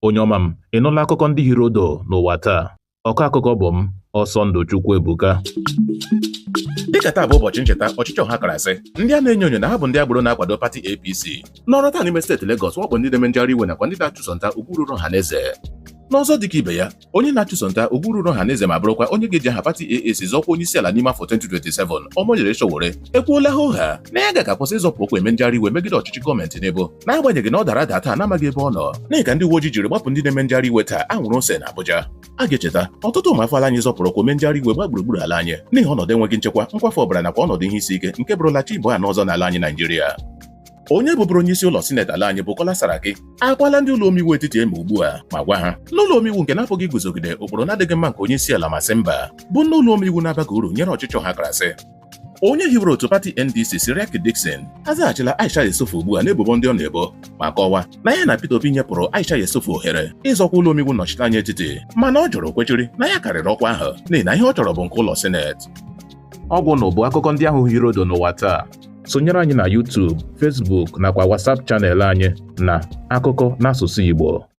Onye ọma m, ị nụla akụkọ ndị hiri odo n'ụwa taa? Ọkọ akụkọ bụ m, Ọsọndụ Chukwuebuka. Dịka taa bụ ụbọchị ncheta ọchịchị ọha kara asị, ndị a na-enyo enyo na ha bụ ndị agbụrụ na-akwado pati APC n'ọrụ taa n'ime steeti Lagos wakpo ndị na-eme njegharị iwe nakwa ndị na-achụso nta ugwu ruru ọhaneze. N'ọzọ dịka ibe ya, onye na-achụso nta ugwu ruru ọhaneze ma bụrụkwa onye ga-eji aha pati AAC zọkwa onye isi ala n'ime afọ 2027, Omoyele Sowore ekwuola ha ụgha na ya ga-akwụsị ịzọpụ okwu eme njegharị iwe megide ọchịchị gọọmenti n'Ebo, n'agbanyeghị na ọ dara ada taa n'amaghị ebe ọ nọ. N'ihi ka ndị uwe ojii jiri gbapụ ndị na-eme njegharị iwe taa anwụrụ ose na Abuja. A ga-echeta ọtụtụ ụmụafọ ala anyị zọpụrụ okwu eme njegharị iwe gba gburugburu ala anyị n'ihi ọnọdụ enweghị nchekwa, nkwafe ọbara nakwa ọnọdụ ihe isi ike nke bụrụla chi ịbụ anọ ọzọ n'ala anyị Naijiria. Onye bụbụrụ onye isi ụlọ sineti ala anyị bụ Kola Saraki akwala ndị ụlọ omeiwu etiti eme ugbu a ma gwa ha n'ụlọ omeiwu nke n'afọ gị guzogide ụkpụrụ na-adịghị mma nke onye isi ala masị mba bụ n'ụlọ omeiwu na-abaghị uru nyere ọchịchị ọha kara asị. Onye hiwere otu pati NDC Siriaki Dixon azaghachila Aisha Yesufu ugbu a n'ebubo ndị ọ na-ebo ma kọwaa na ya na Peter Obi nyepụrụ Aisha Yesufu ohere ịzọkwa ụlọ omeiwu nnọchiteanya etiti, mana ọ jụrụ kwechiri na ya karịrị ọkwa ahụ n'ihi na ihe ọ chọrọ bụ nke ụlọ sineti. Ọgwụ na ụbụ akụkọ ndị ahụ hiri odo n'ụwa taa. Sonyere anyị na YouTube, Facebook nakwa WhatsApp chanel anyị na Akụkọ n'asụsụ Igbo.